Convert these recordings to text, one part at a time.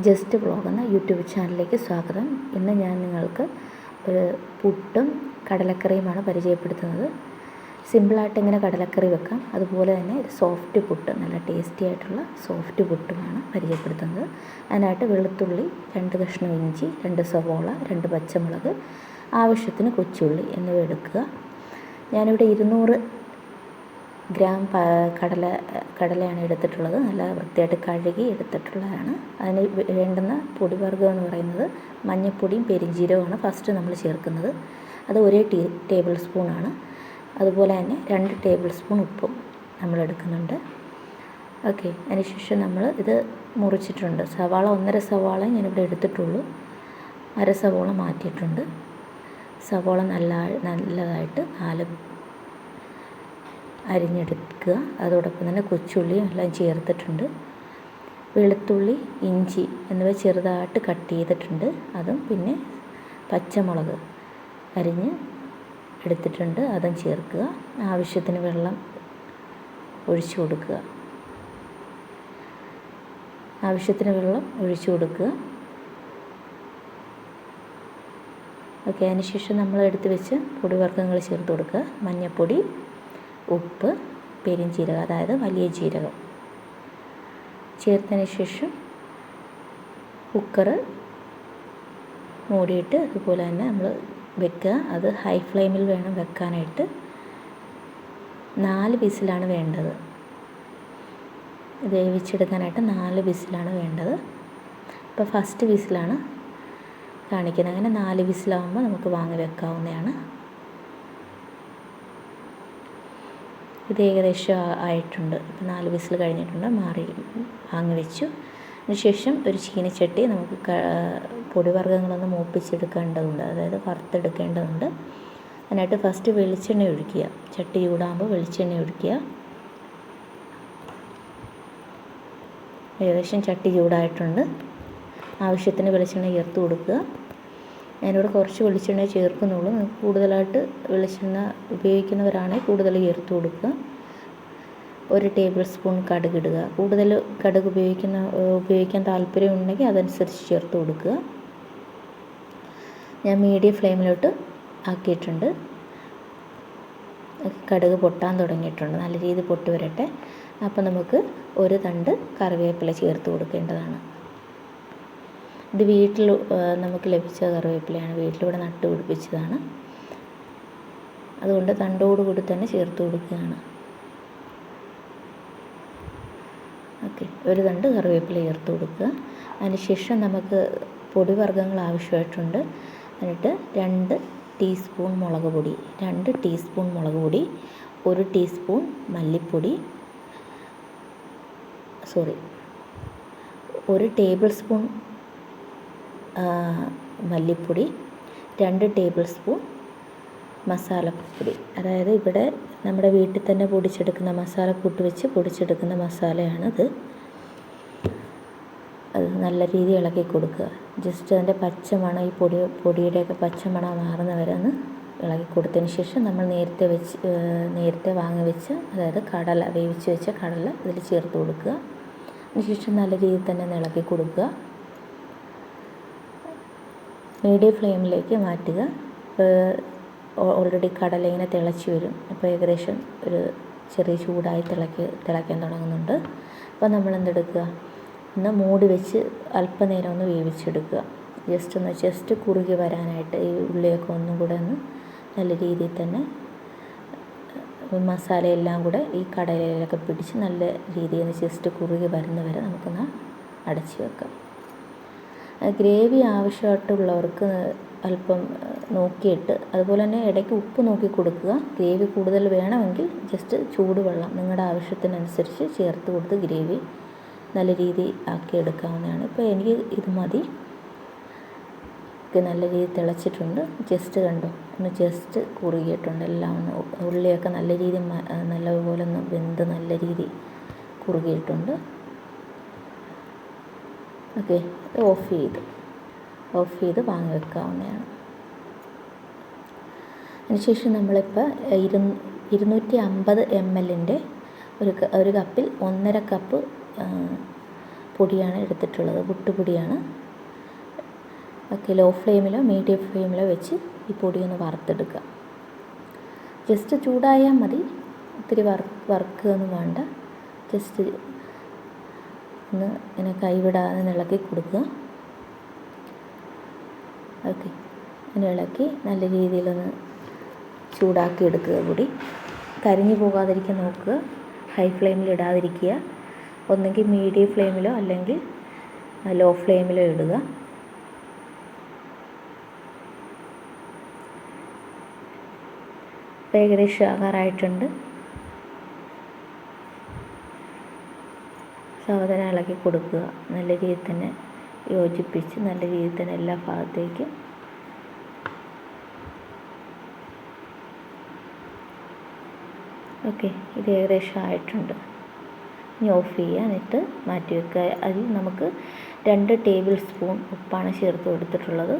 Just vlog എന്ന YouTube ചാനലിലേക്ക് സ്വാഗതം. ഇന്ന് ഞാൻ നിങ്ങൾക്ക് ഒരു പുട്ടും കടലക്കറിയുമാണ് പരിചയപ്പെടുത്തുന്നത്. സിമ്പിളായിട്ട് എങ്ങനെ കടലക്കറി വെക്കാം, അതുപോലെ തന്നെ ഒരു സോഫ്റ്റ് പുട്ട്, നല്ല ടേസ്റ്റി ആയിട്ടുള്ള സോഫ്റ്റ് പുട്ടുമാണ് പരിചയപ്പെടുത്തുന്നത്. അതിനായിട്ട് വെളുത്തുള്ളി, 2 കഷ്ണം ഇഞ്ചി, 2 സവോള, 2 പച്ചമുളക്, ആവശ്യത്തിന് കൊച്ചുള്ളി എന്നിവ എടുക്കുക. ഞാനിവിടെ 200 ഗ്രാം കടലയാണ് എടുത്തിട്ടുള്ളത്. നല്ല വൃത്തിയായിട്ട് കഴുകി എടുത്തിട്ടുള്ളതാണ്. അതിന് വേണ്ടുന്ന പൊടിവർഗ്ഗം എന്ന് പറയുന്നത് മഞ്ഞൾപ്പൊടിയും പെരുംജീരകവുമാണ് ഫസ്റ്റ് നമ്മൾ ചേർക്കുന്നത്. അത് 1 ടേബിൾ സ്പൂണാണ്. അതുപോലെ തന്നെ 2 ടേബിൾ സ്പൂൺ ഉപ്പും നമ്മൾ എടുക്കുന്നുണ്ട്. ഓക്കെ, അതിനുശേഷം നമ്മൾ ഇത് മുറിച്ചിട്ടുണ്ട്. സവാള 1.5 സവാള ഞാനിവിടെ എടുത്തിട്ടുള്ളൂ. 1/2 സവാള മാറ്റിയിട്ടുണ്ട്. സവാള നല്ലതായിട്ട് 4 അരിഞ്ഞെടുക്കുക. അതോടൊപ്പം തന്നെ കൊച്ചുള്ളിയും എല്ലാം ചേർത്തിട്ടുണ്ട്. വെളുത്തുള്ളി, ഇഞ്ചി എന്നിവ ചെറുതായിട്ട് കട്ട് ചെയ്തിട്ടുണ്ട്. അതും പിന്നെ പച്ചമുളക് അരിഞ്ഞ് എടുത്തിട്ടുണ്ട്, അതും ചേർക്കുക. ആവശ്യത്തിന് വെള്ളം ഒഴിച്ചു കൊടുക്കുക. ഓക്കെ, അതിനുശേഷം നമ്മൾ എടുത്ത് വെച്ച് പൊടിവർഗ്ഗങ്ങൾ ചേർത്ത് കൊടുക്കുക. മഞ്ഞൾപ്പൊടി, ഉപ്പ്, പെരുംജീരകം അതായത് വലിയ ജീരകം ചേർത്തതിന് ശേഷം കുക്കർ മൂടിയിട്ട് അതുപോലെ തന്നെ നമ്മൾ വെക്കുക. അത് ഹൈ ഫ്ലെയിമിൽ വേണം വെക്കാനായിട്ട്. 4 വിസിലാണ് വേണ്ടത്. വേവിച്ചെടുക്കാനായിട്ട് 4 വിസിലാണ് വേണ്ടത്. ഇപ്പോൾ ഫസ്റ്റ് വിസിലാണ് കാണിക്കുന്നത്. അങ്ങനെ 4 വിസിലാകുമ്പോൾ നമുക്ക് വാങ്ങി വെക്കാവുന്നതാണ്. ഇത് ഏകദേശം ആയിട്ടുണ്ട്. ഇപ്പോൾ 4 വിസിൽ കഴിഞ്ഞിട്ടുണ്ട്. വാങ്ങി വെച്ചു. അതിനുശേഷം ഒരു ചീനച്ചട്ടി നമുക്ക് പൊടിവർഗ്ഗങ്ങളൊന്ന് മൂപ്പിച്ചെടുക്കേണ്ടതുണ്ട്, അതായത് വറുത്തെടുക്കേണ്ടതുണ്ട്. അതിനായിട്ട് ഫസ്റ്റ് വെളിച്ചെണ്ണ ഒഴിക്കുക. ചട്ടി ചൂടാകുമ്പോൾ വെളിച്ചെണ്ണ ഒഴിക്കുക. ഏകദേശം ചട്ടി ചൂടായിട്ടുണ്ട്. ആവശ്യത്തിന് വെളിച്ചെണ്ണ ചേർത്ത് കൊടുക്കുക. ഞാനിവിടെ കുറച്ച് വെളിച്ചെണ്ണ ചേർക്കുന്നുള്ളൂ. നിങ്ങൾക്ക് കൂടുതലായിട്ട് വെളിച്ചെണ്ണ ഉപയോഗിക്കുന്നവരാണെങ്കിൽ കൂടുതൽ ചേർത്ത് കൊടുക്കുക. 1 ടേബിൾ സ്പൂൺ കടുക് ഇടുക. കൂടുതൽ കടുക് ഉപയോഗിക്കാൻ താല്പര്യമുണ്ടെങ്കിൽ അതനുസരിച്ച് ചേർത്ത് കൊടുക്കുക. ഞാൻ മീഡിയം ഫ്ലെയിമിലോട്ട് ആക്കിയിട്ടുണ്ട്. കടുക് പൊട്ടാൻ തുടങ്ങിയിട്ടുണ്ട്. നല്ല രീതിയിൽ പൊട്ടി വരട്ടെ. അപ്പോൾ നമുക്ക് 1 തണ്ട് കറിവേപ്പില ചേർത്ത് കൊടുക്കേണ്ടതാണ്. ഇത് വീട്ടിൽ നമുക്ക് ലഭിച്ച കറിവേപ്പിലയാണ്. വീട്ടിലിവിടെ നട്ടു പിടിപ്പിച്ചതാണ്. അതുകൊണ്ട് തണ്ടോടുകൂടി തന്നെ ചേർത്ത് കൊടുക്കുകയാണ്. ഓക്കെ, 1 തണ്ട് കറിവേപ്പില ചേർത്ത് കൊടുക്കുക. അതിനുശേഷം നമുക്ക് പൊടിവർഗ്ഗങ്ങൾ ആവശ്യമായിട്ടുണ്ട്. എന്നിട്ട് 2 ടീസ്പൂൺ മുളക് പൊടി, 2 ടീസ്പൂൺ മുളക് പൊടി, 1 ടീസ്പൂൺ മല്ലിപ്പൊടി, 1 ടേബിൾ സ്പൂൺ മല്ലിപ്പൊടി, 2 ടേബിൾ സ്പൂൺ മസാലപ്പൊടി. അതായത് ഇവിടെ നമ്മുടെ വീട്ടിൽ തന്നെ പൊടിച്ചെടുക്കുന്ന മസാലക്കൂട്ട് വെച്ച് പൊടിച്ചെടുക്കുന്ന മസാലയാണിത്. അത് നല്ല രീതിയിൽ ഇളക്കി കൊടുക്കുക. ജസ്റ്റ് അതിൻ്റെ പച്ചമണം, ഈ പൊടിയുടെയൊക്കെ പച്ചമണം മാറുന്ന വരെ ഒന്ന് ഇളക്കി കൊടുത്തതിന് ശേഷം നമ്മൾ നേരത്തെ വാങ്ങി വെച്ച, അതായത് വേവിച്ച് വെച്ച കടല ഇതിൽ ചേർത്ത് കൊടുക്കുക. അതിനുശേഷം നല്ല രീതിയിൽ തന്നെ ഇളക്കി കൊടുക്കുക. മീഡിയം ഫ്ലെയിമിലേക്ക് മാറ്റുക. ഓൾറെഡി കടല ഇങ്ങനെ തിളച്ച് വരും. അപ്പോൾ ഏകദേശം ഒരു ചെറിയ ചൂടായി തിളയ്ക്കാൻ തുടങ്ങുന്നുണ്ട്. അപ്പോൾ നമ്മൾ എന്തെടുക്കുക, ഒന്ന് മൂടി വെച്ച് അല്പനേരം ഒന്ന് വേവിച്ചെടുക്കുക. ജസ്റ്റ് കുറുകി വരാനായിട്ട് ഈ ഉള്ളിയൊക്കെ ഒന്നും കൂടെ ഒന്ന് നല്ല രീതിയിൽ തന്നെ മസാലയെല്ലാം കൂടെ ഈ കടലയിലൊക്കെ പിടിച്ച് നല്ല രീതിയിൽ ജസ്റ്റ് കുറുകി വരുന്നവരെ നമുക്കൊന്ന് അടച്ച് വെക്കാം. ഗ്രേവി ആവശ്യമായിട്ടുള്ളവർക്ക് അല്പം നോക്കിയിട്ട്, അതുപോലെ തന്നെ ഇടയ്ക്ക് ഉപ്പ് നോക്കി കൊടുക്കുക. ഗ്രേവി കൂടുതൽ വേണമെങ്കിൽ ജസ്റ്റ് ചൂടുവെള്ളം നിങ്ങളുടെ ആവശ്യത്തിനനുസരിച്ച് ചേർത്ത് കൊടുത്ത് ഗ്രേവി നല്ല രീതി ആക്കി എടുക്കാവുന്നതാണ്. ഇപ്പോൾ എനിക്ക് ഇത് മതി. നല്ല രീതിയിൽ തിളച്ചിട്ടുണ്ട്. കണ്ടോ, ഒന്ന് കുറുകിയിട്ടുണ്ട്. എല്ലാം ഒന്ന് ഉള്ളിയൊക്കെ നല്ല രീതിയിൽ നല്ലപോലെ ഒന്ന് വെന്ത് നല്ല രീതിയിൽ കുറുകിയിട്ടുണ്ട്. ഓക്കെ, ഓഫ് ചെയ്ത് വാങ്ങി വെക്കാവുന്നതാണ്. അതിനുശേഷം നമ്മളിപ്പോൾ 250 ml ഒരു കപ്പിൽ 1.5 കപ്പ് പൊടിയാണ് എടുത്തിട്ടുള്ളത്, പുട്ടുപൊടിയാണ്. ഓക്കെ, ലോ ഫ്ലെയിമിലോ മീഡിയം ഫ്ലെയിമിലോ വെച്ച് ഈ പൊടി ഒന്ന് വറുത്തെടുക്കുക. ജസ്റ്റ് ചൂടായാൽ മതി, ഒത്തിരി വറുക്കുകയൊന്നും വേണ്ട. ജസ്റ്റ് ഒന്ന് ഇങ്ങനെ കൈവിടാതെ ഇളക്കി കൊടുക്കുക. ഓക്കെ, ഇങ്ങനെ ഇളക്കി നല്ല രീതിയിലൊന്ന് ചൂടാക്കി എടുക്കുക. പൊടി കരിഞ്ഞു പോകാതിരിക്കാൻ നോക്കുക, ഹൈ ഫ്ലെയിമിൽ ഇടാതിരിക്കുക. ഒന്നെങ്കിൽ മീഡിയം ഫ്ലെയിമിലോ അല്ലെങ്കിൽ ലോ ഫ്ലെയിമിലോ ഇടുക. ഏകദേശം ആകാറായിട്ടുണ്ട്. സാവധാനം ഇളക്കി കൊടുക്കുക. നല്ല രീതിയിൽ തന്നെ യോജിപ്പിച്ച് നല്ല രീതിയിൽ തന്നെ എല്ലാ ഭാഗത്തേക്കും ഓക്കെ. ഇത് ഏകദേശം ആയിട്ടുണ്ട്. ഇനി ഓഫ് ചെയ്യുക, എന്നിട്ട് മാറ്റി വെക്കുക. അതിൽ നമുക്ക് 2 ടേബിൾ സ്പൂൺ ഉപ്പാണ് ചേർത്ത് കൊടുത്തിട്ടുള്ളത്.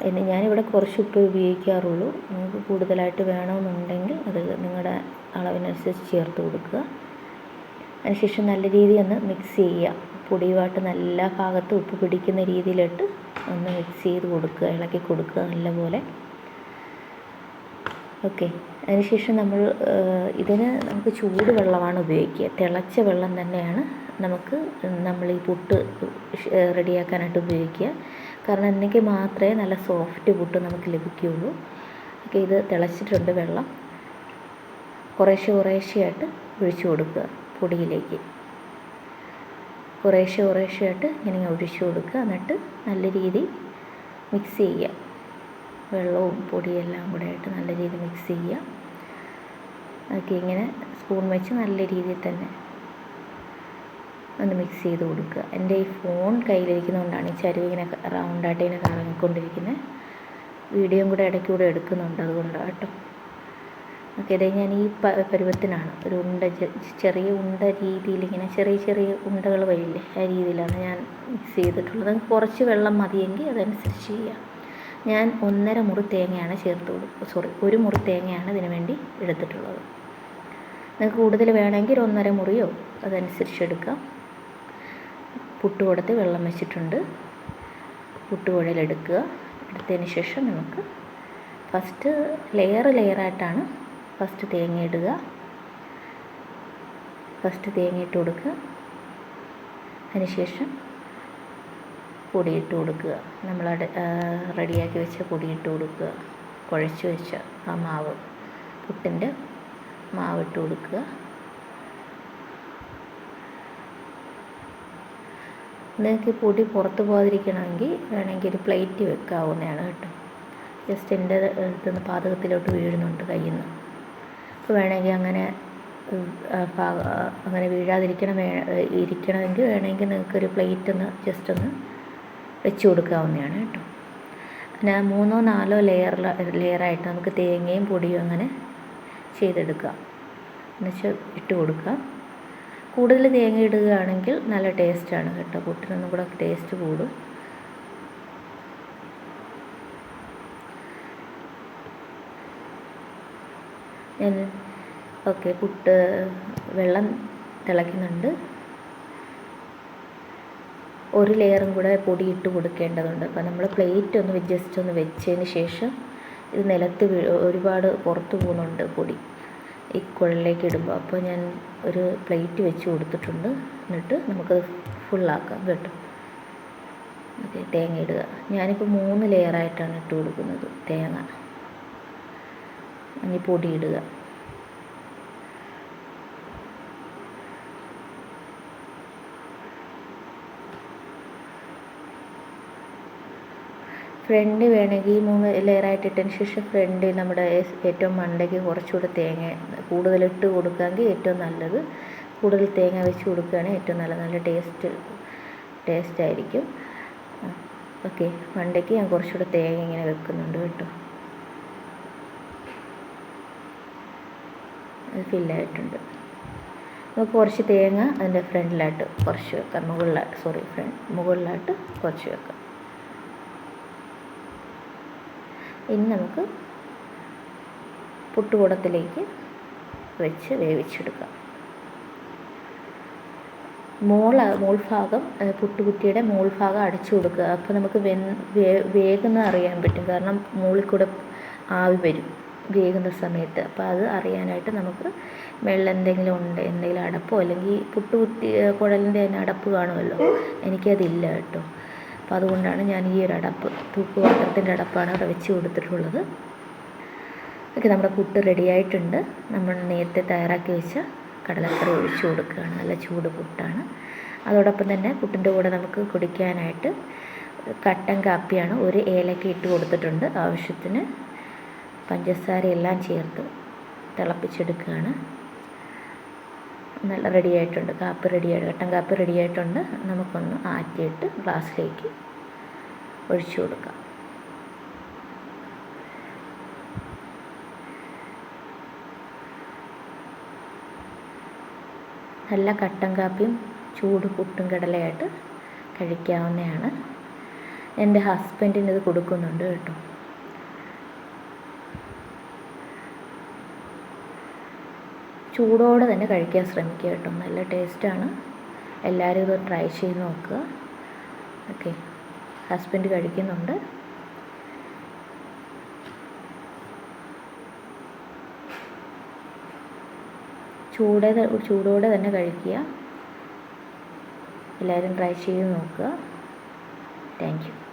ഇനി ഞാനിവിടെ കുറച്ച് ഉപ്പ് ഉപയോഗിക്കാറുള്ളൂ. നിങ്ങൾക്ക് കൂടുതലായിട്ട് വേണമെന്നുണ്ടെങ്കിൽ അത് നിങ്ങളുടെ അളവിനനുസരിച്ച് ചേർത്ത് കൊടുക്കുക. അതിനുശേഷം നല്ല രീതിയിൽ ഒന്ന് മിക്സ് ചെയ്യുക. പൊടിയുമായിട്ട് നല്ല ഭാഗത്ത് ഉപ്പ് പിടിക്കുന്ന രീതിയിലിട്ട് ഒന്ന് മിക്സ് ചെയ്ത് കൊടുക്കുക, ഇളക്കി കൊടുക്കുക നല്ലപോലെ. ഓക്കെ, അതിനുശേഷം ഇതിന് നമുക്ക് ചൂടുവെള്ളമാണ് ഉപയോഗിക്കുക. തിളച്ച വെള്ളം തന്നെയാണ് നമ്മൾ ഈ പുട്ട് റെഡിയാക്കാനായിട്ട് ഉപയോഗിക്കുക. കാരണം എന്നെങ്കിൽ മാത്രമേ നല്ല സോഫ്റ്റ് പുട്ട് നമുക്ക് ലഭിക്കുകയുള്ളൂ. ഓക്കെ, ഇത് തിളച്ചിട്ടുണ്ട് വെള്ളം. കുറേശ്ശെയായിട്ട് ഒഴിച്ചു കൊടുക്കുക പൊടിയിലേക്ക്. കുറേശ്ശെയായിട്ട് ഇങ്ങനെ ഒഴിച്ചു കൊടുക്കുക. എന്നിട്ട് നല്ല രീതിയിൽ മിക്സ് ചെയ്യുക. വെള്ളവും പൊടിയെല്ലാം കൂടെ ആയിട്ട് നല്ല രീതിയിൽ മിക്സ് ചെയ്യുക. ഓക്കെ, ഇങ്ങനെ സ്പൂൺ വെച്ച് നല്ല രീതിയിൽ തന്നെ ഒന്ന് മിക്സ് ചെയ്ത് കൊടുക്കുക. എൻ്റെ ഈ ഫോൺ കയ്യിലിരിക്കുന്നതുകൊണ്ടാണ് ഈ ചരുവ് ഇങ്ങനെ റൗണ്ടായിട്ട് ഇങ്ങനെ കറങ്ങിക്കൊണ്ടിരിക്കുന്നത്. വീഡിയോയും കൂടെ ഇടയ്ക്കൂടെ എടുക്കുന്നുണ്ട്, അതുകൊണ്ടാണ് കേട്ടോ. ഓക്കെ, ഇതേ ഞാൻ ഈ പരുവത്തിനാണ് ഒരു ചെറിയ ഉണ്ട രീതിയിൽ ഇങ്ങനെ ചെറിയ ഉണ്ടകൾ വരില്ലേ, ആ രീതിയിലാണ് ഞാൻ മിക്സ് ചെയ്തിട്ടുള്ളത്. കുറച്ച് വെള്ളം മതിയെങ്കിൽ അതനുസരിച്ച് ചെയ്യുക. ഞാൻ 1.5 മുറി തേങ്ങയാണ് ഒരു മുറി തേങ്ങയാണ് ഇതിന് വേണ്ടി എടുത്തിട്ടുള്ളത്. നിങ്ങൾക്ക് കൂടുതൽ വേണമെങ്കിൽ 1.5 മുറിയോ അതനുസരിച്ച് എടുക്കാം. പുട്ടുകുടത്തിൽ വെള്ളം വെച്ചിട്ടുണ്ട്. പുട്ടുകുഴലെടുക്കുക. എടുത്തതിന് ശേഷം നമുക്ക് ഫസ്റ്റ് ലെയറായിട്ടാണ് ഫസ്റ്റ് തേങ്ങ ഇടുക. ഫസ്റ്റ് തേങ്ങ ഇട്ട് കൊടുക്കുക. അതിനുശേഷം പൊടിയിട്ട് കൊടുക്കുക. നമ്മൾ റെഡിയാക്കി വെച്ച പൊടിയിട്ട് കൊടുക്കുക. കുഴച്ച് വെച്ച ആ മാവ്, പുട്ടിൻ്റെ മാവിട്ട് കൊടുക്കുക. നിങ്ങൾക്ക് പൊടി പുറത്ത് പോകാതിരിക്കണമെങ്കിൽ വേണമെങ്കിൽ ഒരു പ്ലേറ്റ് വെക്കാവുന്നതാണ് കേട്ടോ. ജസ്റ്റ് എൻ്റെ അടുത്തുനിന്ന് പാചകത്തിലോട്ട് വീഴുന്നുണ്ട് കയ്യിൽ നിന്ന്. അപ്പോൾ വേണമെങ്കിൽ അങ്ങനെ ഇരിക്കണമെങ്കിൽ വേണമെങ്കിൽ നിങ്ങൾക്കൊരു പ്ലേറ്റ് ജസ്റ്റ് ഒന്ന് വെച്ച് കൊടുക്കാവുന്നതാണ് കേട്ടോ. പിന്നെ 3-4 ലെയറായിട്ട് നമുക്ക് തേങ്ങയും പൊടിയും അങ്ങനെ ചെയ്തെടുക്കാം. എന്നുവെച്ചാൽ ഇട്ട് കൊടുക്കാം. കൂടുതൽ തേങ്ങ ഇടുകയാണെങ്കിൽ നല്ല ടേസ്റ്റാണ് കേട്ടോ, പുട്ടിനൊന്നും കൂടെ ടേസ്റ്റ് കൂടും. ഓക്കെ, പുട്ട് വെള്ളം തിളയ്ക്കുന്നുണ്ട്. ഒരു ലെയറും കൂടെ പൊടി ഇട്ട് കൊടുക്കേണ്ടതുണ്ട്. അപ്പോൾ നമ്മൾ പ്ലേറ്റ് ഒന്ന് ജസ്റ്റ് ഒന്ന് വെച്ചതിന് ശേഷം ഇത് നിലത്ത് ഒരുപാട് പുറത്ത് പോകുന്നുണ്ട് പൊടി ഈ കുഴലിലേക്ക് ഇടുമ്പോൾ. അപ്പോൾ ഞാൻ ഒരു പ്ലേറ്റ് വെച്ച് കൊടുത്തിട്ടുണ്ട്. എന്നിട്ട് നമുക്കത് ഫുള്ളാക്കാം കേട്ടോ. ഓക്കെ, തേങ്ങ ഇടുക. ഞാനിപ്പോൾ 3 ലെയറായിട്ടാണ് ഇട്ട് കൊടുക്കുന്നത് തേങ്ങ. ഇനി പൊടി ഇടുക. ഫ്രണ്ട് വേണമെങ്കിൽ 3 ലെയറായിട്ട് ഇട്ടതിന് ശേഷം ഫ്രണ്ട് നമ്മുടെ ഏറ്റവും മണ്ടയ്ക്ക് കുറച്ചുകൂടെ തേങ്ങ കൂടുതലിട്ട് കൊടുക്കാമെങ്കിൽ ഏറ്റവും നല്ലത്. കൂടുതൽ തേങ്ങ വെച്ച് കൊടുക്കുകയാണെങ്കിൽ ഏറ്റവും നല്ല ടേസ്റ്റ് ആയിരിക്കും. ഓക്കെ, മണ്ടയ്ക്ക് ഞാൻ കുറച്ചുകൂടെ തേങ്ങ ഇങ്ങനെ വെക്കുന്നുണ്ട് കേട്ടോ. അത് ഫില്ലായിട്ടുണ്ട്. നമുക്ക് കുറച്ച് തേങ്ങ അതിൻ്റെ ഫ്രണ്ടിലായിട്ട് കുറച്ച് വെക്കാം, മുകളിലായിട്ട് കുറച്ച് വെക്കാം. ഇനി നമുക്ക് പുട്ടുകുടത്തിലേക്ക് വെച്ച് വേവിച്ചെടുക്കാം. മോൾ ഭാഗം പുട്ടുകുറ്റിയുടെ മോൾ ഭാഗം അടച്ചു കൊടുക്കുക. അപ്പോൾ നമുക്ക് വേഗുന്നത് അറിയാൻ പറ്റും. കാരണം മുകളിൽ കൂടെ ആവി വരും വേകുന്ന സമയത്ത്. അപ്പോൾ അത് അറിയാനായിട്ട് നമുക്ക് വെള്ളം എന്തെങ്കിലും അടപ്പോ അല്ലെങ്കിൽ പുട്ടുകുറ്റി കുഴലിൻ്റെ തന്നെ അടപ്പ് കാണുമല്ലോ, എനിക്കതില്ല കേട്ടോ. അപ്പോൾ അതുകൊണ്ടാണ് ഞാൻ ഈ ഒരു അടപ്പ്, തൂക്കുപാത്രത്തിൻ്റെ അടപ്പാണ് അവിടെ വെച്ച് കൊടുത്തിട്ടുള്ളത്. ഓക്കെ, നമ്മുടെ പുട്ട് റെഡിയായിട്ടുണ്ട്. നമ്മൾ നേരത്തെ തയ്യാറാക്കി വെച്ച കടലക്കറി ഒഴിച്ച് കൊടുക്കുകയാണ്. നല്ല ചൂട് പുട്ടാണ്. അതോടൊപ്പം തന്നെ പുട്ടിൻ്റെ കൂടെ നമുക്ക് കുടിക്കാനായിട്ട് കട്ടൻ കാപ്പിയാണ്. ഒരു ഏലക്ക ഇട്ട് കൊടുത്തിട്ടുണ്ട്. ആവശ്യത്തിന് പഞ്ചസാര എല്ലാം ചേർത്ത് തിളപ്പിച്ചെടുക്കുകയാണ്. നല്ല റെഡിയായിട്ടുണ്ട്. കട്ടൻ കാപ്പി റെഡിയായിട്ടുണ്ട്. നമുക്കൊന്ന് ആറ്റിയിട്ട് ഗ്ലാസ്സിലേക്ക് ഒഴിച്ചു കൊടുക്കാം. നല്ല കട്ടൻ കാപ്പിയും ചൂട് പുട്ടും കടലയായിട്ട് കഴിക്കാവുന്നതാണ്. എൻ്റെ ഹസ്ബൻഡിന് ഇത് കൊടുക്കുന്നുണ്ട് കേട്ടോ. ചൂടോടെ തന്നെ കഴിക്കാൻ ശ്രമിക്കുക കേട്ടോ. നല്ല ടേസ്റ്റാണ്. എല്ലാവരും ഇത് ട്രൈ ചെയ്ത് നോക്കുക. ഓക്കെ, ഹസ്ബൻഡ് കഴിക്കുന്നുണ്ട്. ചൂടോടെ തന്നെ കഴിക്കുക. എല്ലാവരും ട്രൈ ചെയ്ത് നോക്കുക. Thank you.